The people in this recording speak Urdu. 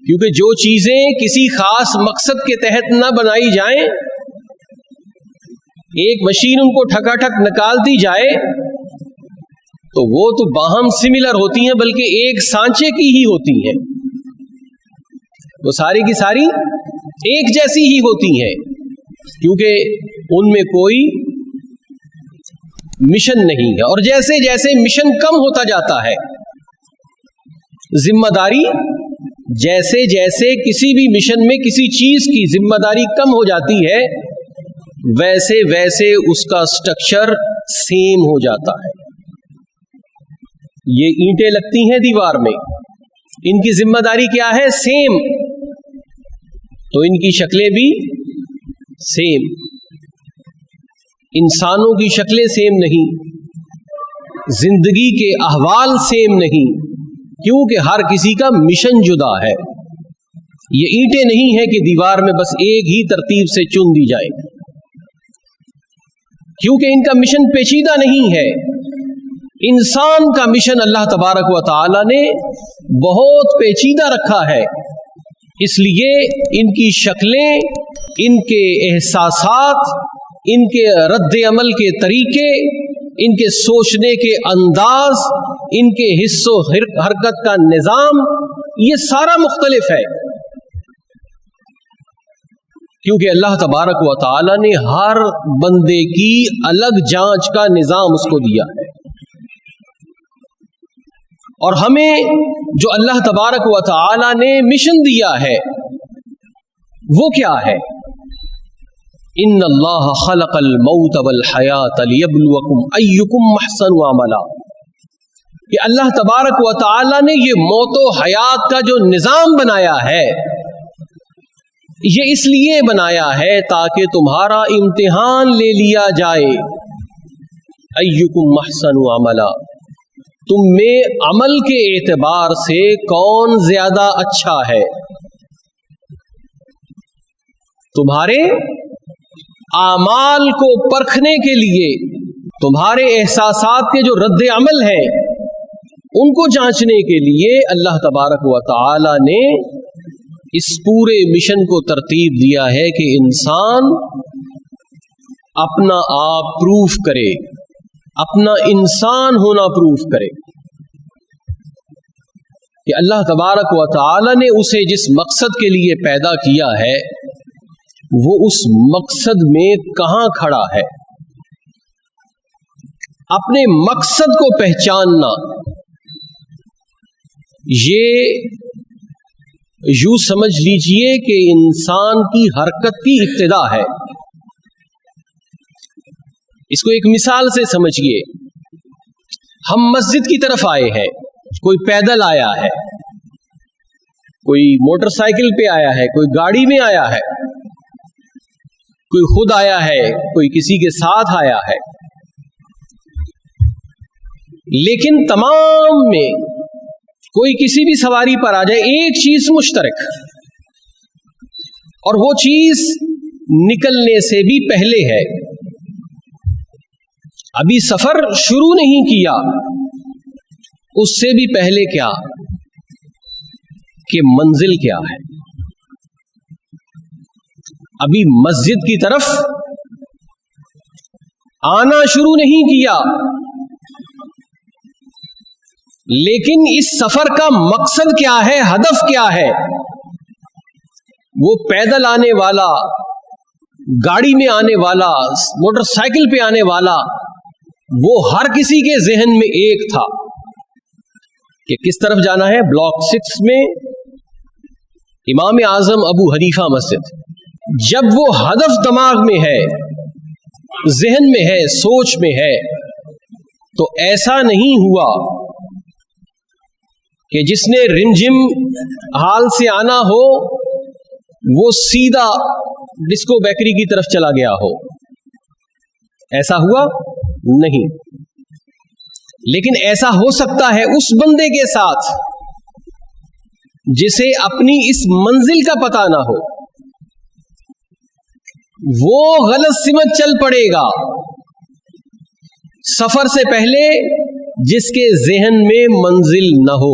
کیونکہ جو چیزیں کسی خاص مقصد کے تحت نہ بنائی جائیں، ایک مشین ان کو ٹھکا ٹھک نکالتی جائے تو وہ تو باہم سملر ہوتی ہیں، بلکہ ایک سانچے کی ہی ہوتی ہیں، وہ ساری کی ساری ایک جیسی ہی ہوتی ہیں، کیونکہ ان میں کوئی مشن نہیں ہے۔ اور جیسے جیسے مشن کم ہوتا جاتا ہے، ذمہ داری جیسے جیسے کسی بھی مشن میں کسی چیز کی ذمہ داری کم ہو جاتی ہے، ویسے ویسے اس کا سٹرکچر سیم ہو جاتا ہے۔ یہ اینٹیں لگتی ہیں دیوار میں، ان کی ذمہ داری کیا ہے؟ سیم، تو ان کی شکلیں بھی سیم۔ انسانوں کی شکلیں سیم نہیں، زندگی کے احوال سیم نہیں، کیونکہ ہر کسی کا مشن جدا ہے۔ یہ اینٹیں نہیں ہیں کہ دیوار میں بس ایک ہی ترتیب سے چن دی جائیں، کیونکہ ان کا مشن پیچیدہ نہیں ہے۔ انسان کا مشن اللہ تبارک و تعالی نے بہت پیچیدہ رکھا ہے، اس لیے ان کی شکلیں، ان کے احساسات، ان کے رد عمل کے طریقے، ان کے سوچنے کے انداز، ان کے حس و حرکت کا نظام، یہ سارا مختلف ہے، کیونکہ اللہ تبارک و تعالی نے ہر بندے کی الگ جانچ کا نظام اس کو دیا ہے۔ اور ہمیں جو اللہ تبارک و تعالی نے مشن دیا ہے وہ کیا ہے؟ ان اللہ خلق الموت والحیات لیبلوکم ایکم احسن عملا، کہ اللہ تبارک و تعالی نے یہ موت و حیات کا جو نظام بنایا ہے، یہ اس لیے بنایا ہے تاکہ تمہارا امتحان لے لیا جائے۔ ایکم احسن عملا، تم میں عمل کے اعتبار سے کون زیادہ اچھا ہے؟ تمہارے اعمال کو پرکھنے کے لیے، تمہارے احساسات کے جو رد عمل ہیں ان کو جانچنے کے لیے اللہ تبارک و تعالی نے اس پورے مشن کو ترتیب دیا ہے کہ انسان اپنا آپ پروف کرے، اپنا انسان ہونا پروف کرے، کہ اللہ تبارک و تعالی نے اسے جس مقصد کے لیے پیدا کیا ہے وہ اس مقصد میں کہاں کھڑا ہے۔ اپنے مقصد کو پہچاننا، یہ یوں سمجھ لیجئے کہ انسان کی حرکت کی ابتدا ہے۔ اس کو ایک مثال سے سمجھیے، ہم مسجد کی طرف آئے ہیں، کوئی پیدل آیا ہے، کوئی موٹر سائیکل پہ آیا ہے، کوئی گاڑی میں آیا ہے، کوئی خود آیا ہے، کوئی کسی کے ساتھ آیا ہے، لیکن تمام میں کوئی کسی بھی سواری پر آ جائے، ایک چیز مشترک، اور وہ چیز نکلنے سے بھی پہلے ہے، ابھی سفر شروع نہیں کیا، اس سے بھی پہلے کیا کہ منزل کیا ہے، ابھی مسجد کی طرف آنا شروع نہیں کیا، لیکن اس سفر کا مقصد کیا ہے، ہدف کیا ہے؟ وہ پیدل آنے والا، گاڑی میں آنے والا، موٹر سائیکل پہ آنے والا، وہ ہر کسی کے ذہن میں ایک تھا کہ کس طرف جانا ہے۔ بلاک 6 میں امام اعظم ابو حنیفہ مسجد، جب وہ ہدف دماغ میں ہے، ذہن میں ہے، سوچ میں ہے، تو ایسا نہیں ہوا کہ جس نے رمجم حال سے آنا ہو وہ سیدھا ڈسکو بیکری کی طرف چلا گیا ہو، ایسا ہوا نہیں۔ لیکن ایسا ہو سکتا ہے اس بندے کے ساتھ جسے اپنی اس منزل کا پتہ نہ ہو، وہ غلط سمت چل پڑے گا سفر سے پہلے جس کے ذہن میں منزل نہ ہو۔